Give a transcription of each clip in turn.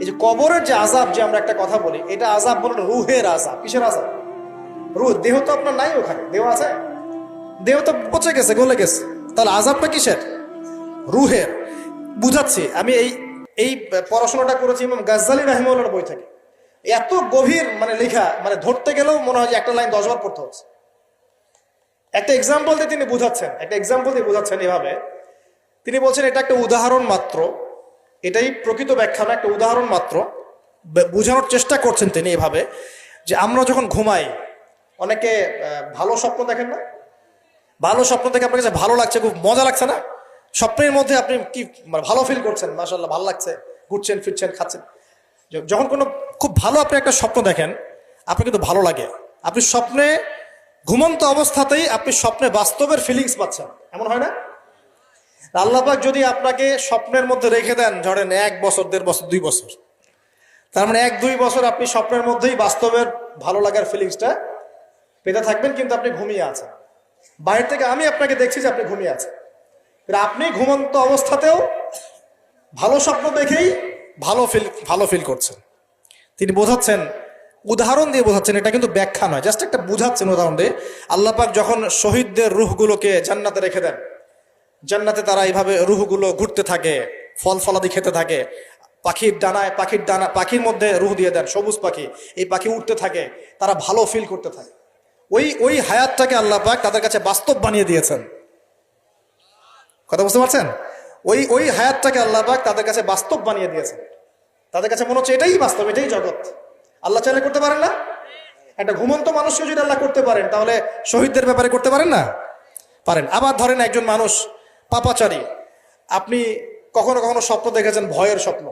এই যে কবরের যে আযাব, যে আমরা একটা কথা বলি, এটা আযাব বলে রুহের আযাব। কিসের আযাব? রুহ। দেহ তো আপনার নাই, ওখানে দেহ আছে? দেহ তো পচে গেছে, গলে গেছে। তাহলে আযাবটা কিসের? রুহের। বুঝাচ্ছি, আমি এই পড়াশোনাটা করেছি ইমাম গাজ্জালী রাহিমাহুল্লাহর বই থেকে। এত গভীর মানে লেখা, মানে ধরতে গেলেও মনে হয় যে একটা লাইন 10 বার পড়তে হচ্ছে। একটা এক্সাম্পল দিয়ে তিনি বুঝাচ্ছেন এভাবে। তিনি বলছেন এটা একটা উদাহরণ মাত্র, এটাই প্রকৃত ব্যাখ্যা না, একটা উদাহরণ মাত্র। বোঝানোর চেষ্টা করছেন তিনি এভাবে যে আমরা যখন ঘুমাই, অনেকে ভালো স্বপ্ন দেখেন না? ভালো স্বপ্ন দেখে আপনার কাছে ভালো লাগছে, খুব মজা লাগছে না? স্বপ্নের মধ্যে আপনি কি ভালো ফিল করছেন, মাশাআল্লাহ ভালো লাগছে, ঘুরছেন ফিরছেন খাচ্ছেন। যখন কোনো খুব ভালো আপনি একটা স্বপ্ন দেখেন, আপনি কিন্তু ভালো লাগে। আপনি স্বপ্নে ঘুমন্ত অবস্থাতেই আপনি স্বপ্নে বাস্তবের ফিলিংস পাচ্ছেন, এমন হয় না? আল্লাহ পাক যদি আপনাকে স্বপ্নের মধ্যে রেখে দেন, ধরেন 1 বছর 1.5 বছর 2 বছর, তার মানে 1-2 বছর আপনি স্বপ্নের মধ্যেই বাস্তবের ভালো লাগার ফিলিংসটা পেতে থাকবেন, কিন্তু আপনি ঘুমিয়ে আছেন। বাইরে থেকে আমি আপনাকে দেখছি যে আপনি ঘুমিয়ে আছেন, আপনি ঘুমন্ত অবস্থাতেও ভালো স্বপ্ন দেখেই ভালো ফিল করছেন। তিনি বোঝাচ্ছেন, উদাহরণ দিয়ে বোঝাচ্ছেন, এটা কিন্তু ব্যাখ্যা নয়, জাস্ট একটা বুঝাচ্ছেন উদাহরণ দিয়ে। আল্লাহ পাক যখন শহীদদের রূহগুলোকে জান্নাতে রেখে দেন, জান্নাতে তারা এইভাবে রূহগুলো ঘুরতে থাকে, ফল ফলাদি খেতে থাকে, পাখির মধ্যে রূহ দিয়ে দেন, সবুজ পাখি, এই পাখি উঠতে থাকে, তারা ভালো ফিল করতে থাকে। ওই হায়াতটাকে আল্লাহ পাক তাদের কাছে বাস্তব বানিয়ে দিয়েছেন। কথা বুঝতে পারছেন? ওই হায়াতটাকে আল্লাহ পাক তাদের কাছে বাস্তব বানিয়ে দিয়েছেন। তাদের কাছে মনে হচ্ছে এটাই বাস্তব, এটাই জগৎ। আল্লাহ চাইলে করতে পারেন না? একটা ঘুমন্ত মানুষকে যদি আল্লাহ করতে পারেন, তাহলে শহীদদের ব্যাপারে করতে পারেন না? পারেন। আবার ধরেন একজন মানুষ পাপাচারী, আপনি কখনো কখনো স্বপ্ন দেখেছেন, ভয়ের স্বপ্ন,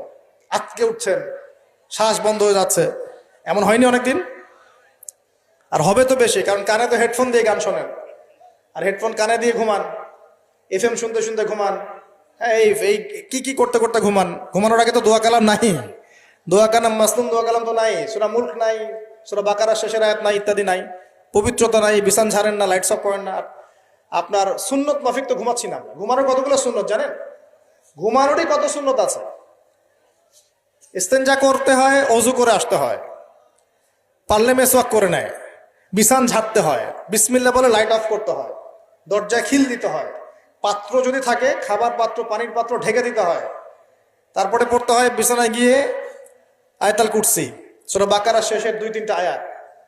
আটকে উঠছেন, শ্বাস বন্ধ হয়ে যাচ্ছে, এমন হয়নি অনেকদিন? আর হবে তো বেশি, কারণ কানে তো হেডফোন দিয়ে গান শোনেন, আর হেডফোন কানে দিয়ে ঘুমান, FM শুনতে শুনতে ঘুমান। হ্যাঁ, এই কি করতে করতে ঘুমান। ঘুমানোর আগে তো দোয়া কালাম নাই, দোয়া কালাম মাসনুন দোয়া কালাম তো নাই, সূরা মুলক নাই, সূরা বাকারা শেষের আয়াত নাই, ইত্যাদি নাই, পবিত্রতা নাই, বিছান ছাড়েন না, লাইটস অফ করেন না। আপনার সুন্নত মাফিক তো ঘুমাচ্ছি না। ঘুমানোর কতগুলো সুন্নত জানেন? ঘুমানোরই কত সুন্নত আছে। ইস্তেঞ্জা করতে হয়, অজু করে আসতে হয়, পারলে মেসওয়াক করে নেয়, বিছান ঝাড়তে হয়, বিসমিল্লাহ বলে লাইট অফ করতে হয়, দরজায় খিল দিতে হয়, পাত্র যদি থাকে খাবার পাত্র, পানির পাত্র ঢেকে দিতে হয়, তারপরে পড়তে হয় বিছানায় গিয়ে আয়াতুল কুরসি, সূরা বাকারা শেষের 2-3টা আয়াত,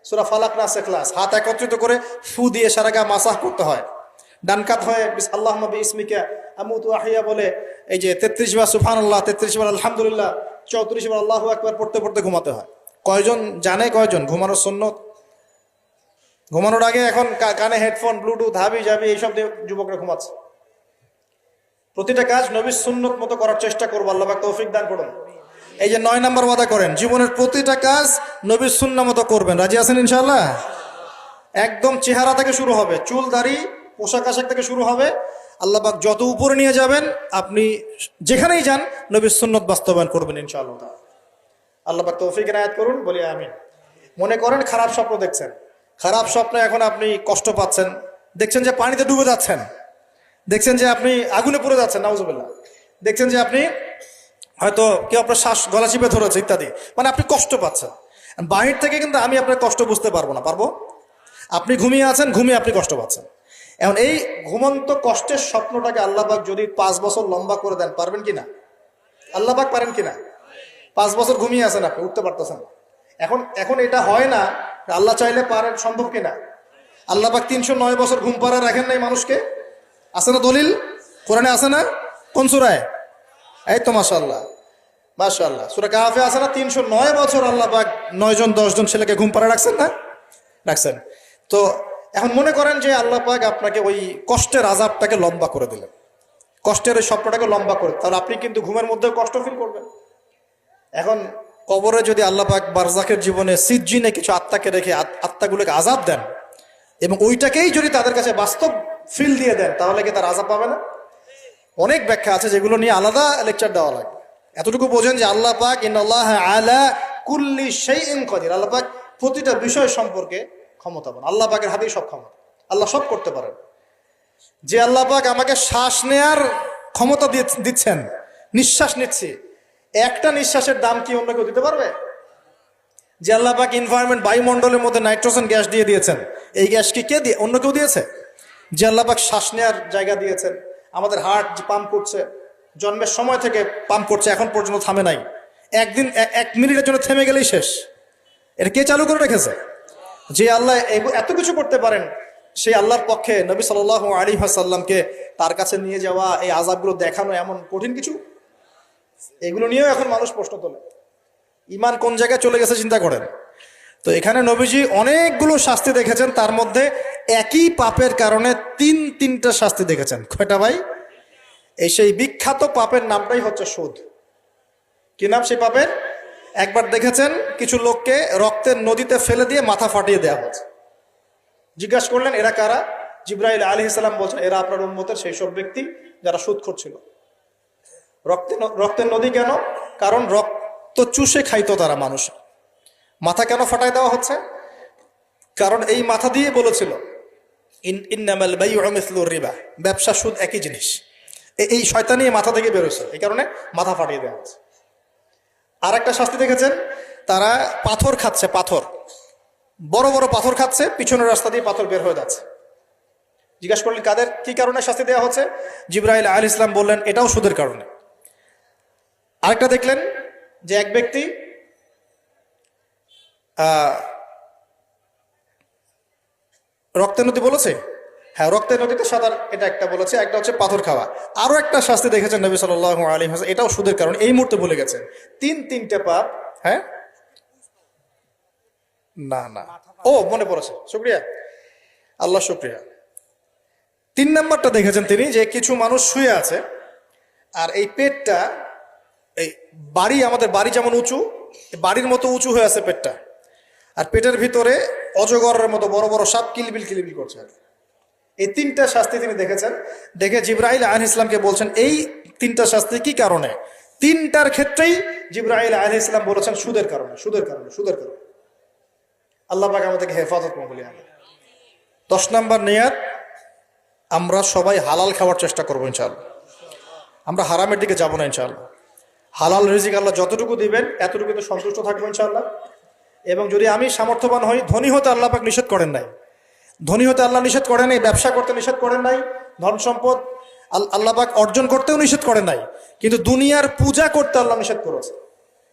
সূরা ফালাক নাস ইখলাস, হাত একত্রিত করে ফু দিয়ে সারা গা মাসাহ করতে হয়। ডান কাত হয়ে আল্লাহুম্মা বিইসমিকা আমুতু আহইয়া বলে এই যে 33 বার সুবহানাল্লাহ, 33 বার আলহামদুলিল্লাহ, 34 বার আল্লাহু আকবার পড়তে পড়তে ঘুমাতে হয়। কয়জন জানে কয়জন ঘুমানোর সুন্নত? ঘুমানোর আগে এখন কানে হেডফোন, ব্লুটুথ, হাবি জাবি এইসব দিয়ে যুবকরা ঘুমাচ্ছে। প্রতিটা কাজ নবীর সুন্নত মতো করার চেষ্টা করবো, আল্লাহ পাক তৌফিক দান করুন। এই যে 9 নম্বর ওয়াদা করেন, জীবনের প্রতিটা কাজ নবীর সুন্নাহ মতো করবেন। রাজি আছেন ইনশাআল্লাহ? একদম চেহারা থেকে শুরু হবে, চুল দাড়ি পোশাক আশাক থেকে শুরু হবে। আল্লাহ পাক যত উপরে নিয়ে যাবেন, আপনি যেখানেই যান নবীর সুন্নত বাস্তবায়ন করবেন ইনশাআল্লাহ। আল্লাহ পাক তৌফিক এনায়েত করুন, বলি আমিন। মনে করেন খারাপ স্বপ্ন দেখছেন, খারাপ স্বপ্নে এখন আপনি কষ্ট পাচ্ছেন, দেখছেন যে পানিতে ডুবে যাচ্ছেন, দেখছেন যে আপনি আগুনে পুড়ে যাচ্ছেন, নাউজুবিল্লাহ, দেখছেন যে আপনি হয়তো কেউ আপনার শ্বাস গলা চিপে ধরেছে ইত্যাদি, মানে আপনি কষ্ট পাচ্ছেন। বাহির থেকে কিন্তু আমি আপনার কষ্ট বুঝতে পারবো না, পারবো? আপনি ঘুমিয়ে আছেন, ঘুমিয়ে আপনি কষ্ট পাচ্ছেন। এখন এই ঘুমন্ত কষ্টের স্বপ্নটাকে আল্লাহ পাক যদি 5 বছর লম্বা করে দেন, পারবেন কিনা? আল্লাহ পাক পারেন কিনা? 5 বছর ঘুমিয়ে আছেন আপনি, উঠতে পারতেছেন। এখন এটা হয় না, আল্লাহ চাইলে পারেন, সম্ভব কিনা? আল্লাহ পাক 309 বছর ঘুম পাড়া রাখেন নাই মানুষকে? আছে না দলিল? কোরআনে আছে না? কোন সূরায়? এই তো মাশাআল্লাহ, মাশাআল্লাহ, সূরা কাহফে আছে না? 309 বছর আল্লাহ পাক 9 জন 10 জন ছেলেকে ঘুম পাড়া রাখছেন না? রাখছেন। তো এখন মনে করেন যে আল্লাহ পাক আপনাকে ওই কষ্টের আযাবটাকে লম্বা করে দিলেন, কষ্টের ওই স্বপ্নটাকে লম্বা করে, তাহলে আপনি কিন্তু ঘুমের মধ্যে কষ্ট ফিল করবেন। এখন কবরে যদি আল্লাহ পাক বারজাখের জীবনে সিজ্জিনে কিছু আত্মাকে রেখে আত্মাগুলোকে আযাব দেন, এবং ওইটাকেই যদি তাদের কাছে বাস্তব ফিল দিয়ে দেন, তাহলে কি তার আযাব পাবে না? অনেক ব্যাখ্যা আছে, যেগুলো নিয়ে আলাদা লেকচার দেওয়া লাগবে। এতটুকু বোঝেন যে আল্লাহ পাক ইন্নাল্লাহা আলা কুল্লি শাইইন কাদির, আল্লাহ পাক প্রতিটা বিষয় সম্পর্কে ক্ষমতাবান। আল্লাহ পাকের হাতেই সব ক্ষমতা, আল্লাহ সব করতে পারেন। যে আল্লাহ পাক আমাকে শ্বাস নেয়ার ক্ষমতা দিচ্ছেন, নিঃশ্বাস নিচ্ছি, একটা নিঃশ্বাসের দাম কি অন্য কেউ দিতে পারবে? যে আল্লাহ পাক এনভায়রনমেন্ট বায়ুমণ্ডলের মধ্যে নাইট্রোজেন গ্যাস দিয়ে দিয়েছেন, এই গ্যাস কি কে দিয়ে অন্য কেউ দিয়েছে? যে আল্লাহ পাক শ্বাস নেওয়ার জায়গা দিয়েছেন, আমাদের হার্ট পাম্প করছে, জন্মের সময় থেকে পাম্প করছে, এখন পর্যন্ত থামে নাই, একদিন 1 মিনিটের জন্য থেমে গেলেই শেষ। এটা কে চালু করে রেখেছে? যে আল্লাহ এত কিছু করতে পারেন, সেই আল্লাহর পক্ষে নবী সাল্লাল্লাহু আলাইহি ওয়াসাল্লামকে তার কাছে নিয়ে যাওয়া, এই আযাবগুলো দেখানো এমন কঠিন কিছু? এগুলো নিয়েও এখন মানুষ প্রশ্ন তোলে। ইমান কোন জায়গায় চলে গেছে চিন্তা করেন। তো এখানে নবীজি অনেকগুলো শাস্তি দেখেছেন, তার মধ্যে একই পাপের কারণে তিনটা শাস্তি দেখেছেন। কয়টা ভাই? এই সেই বিখ্যাত পাপের নামটাই হচ্ছে সুদ। কি নাম সেই পাপের? একবার দেখেছেন কিছু লোককে রক্তের নদীতে ফেলে দিয়ে মাথা ফাটিয়ে দেওয়া হয়েছে। জিজ্ঞাসা করলেন এরা কারা? জিবরাইল আলাইহিস সালাম বলছেন এরা আপনার উম্মতের সেই সব ব্যক্তি যারা সুদখোর ছিল। রক্তের নদী কেন? কারণ রক্ত চুষে খাইতো তারা মানুষ। মাথা কেন ফাটাই দেওয়া হচ্ছে? কারণ এই মাথা দিয়ে বলেছিল ইন্নামাল বাইউ মিসলুর রিবা, ব্যবসা সুদ একই জিনিস। এই শয়তানি মাথা থেকে বেরোছে, এই কারণে মাথা ফাটিয়ে দেওয়া হচ্ছে। আর একটা শাস্তি দেখেছেন, তারা পাথর খাচ্ছে, পাথর, বড় বড় পাথর খাচ্ছে, পিছনের রাস্তা দিয়ে পাথর বের হয়ে যাচ্ছে। জিজ্ঞাসা করলেন কাদের কি কারণে শাস্তি দেওয়া হচ্ছে? জিবরাইল আলাইহিস সালাম বললেন এটাও সুদের কারণে। আরেকটা দেখলেন যে এক ব্যক্তি রক্তের নদী বলেছে, হ্যাঁ রক্তের নদীতে সাঁতার, এটা একটা বলেছে, একটা হচ্ছে পাথর খাওয়া। আরো একটা শাস্তি দেখেছেন নবী সাল্লাল্লাহু আলাইহি ওয়াসাল্লাম, এটাও সুদের কারণ। এই মুহূর্তে ভুলে গেছেন। তিনটে পাপ। হ্যাঁ না না, ও মনে পড়েছে, শুকরিয়া, আল্লাহ শুকরিয়া। 3 নম্বরটা দেখেছেন তিনি, যে কিছু মানুষ শুয়ে আছে আর এই পেটটা, এই বাড়ি, আমাদের বাড়ি যেমন উঁচু, বাড়ির মতো উঁচু হয়ে আছে পেটটা, আর পেটের ভিতরে অজগরের মতো বড় বড় সাপ কিলবিল কিলবিল করছে। এই 3টা শাস্তি তিনি দেখেছেন। দেখে জিবরাইল আলাইহিস সালামকে বলছেন এই 3টা শাস্তি কি কারণে? 3টার ক্ষেত্রেই জিবরাইল আলাইহিস সালাম বলেছেন সুদের কারণে, সুদের কারণে, সুদের কারণে। আল্লাহ পাক আমাদেরকে হেফাজত করুন বলি আমি। 10 নম্বর নিয়াত, আমরা সবাই হালাল খাওয়ার চেষ্টা করবো ইনশাআল্লাহ। আমরা হারামের দিকে যাব না ইনশাআল্লাহ। হালাল রিজিক আল্লাহ যতটুকু দিবেন এতটুকুতে সন্তুষ্ট থাকবো ইনশাআল্লাহ। এবং যদি আমি সামর্থ্যবান হই, ধনী হতে আল্লাহ পাক নিষেধ করেন নাই, ধনী হতে আল্লাহ নিষেধ করেন নাই, ব্যবসা করতে নিষেধ করেন নাই, ধন সম্পদ আল্লাহ পাক অর্জন করতেও নিষেধ করেন নাই, কিন্তু দুনিয়ার পূজা করতে আল্লাহ নিষেধ করেছে,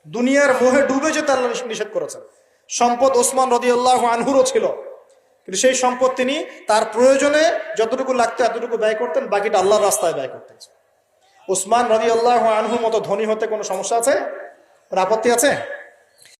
দুনিয়ার মোহে ডুবে যেতে আল্লাহ নিষেধ করেছেন। সম্পদ ওসমান রাদিয়াল্লাহু আনহুরও ছিল, কিন্তু সেই সম্পদ তিনি তার প্রয়োজনে যতটুকু লাগতো এতটুকু ব্যয় করতেন, বাকিটা আল্লাহর রাস্তায় ব্যয় করতেন। ওসমান রাদিয়াল্লাহু আনহুর মতো ধনী হতে কোনো সমস্যা আছে? আপত্তি আছে?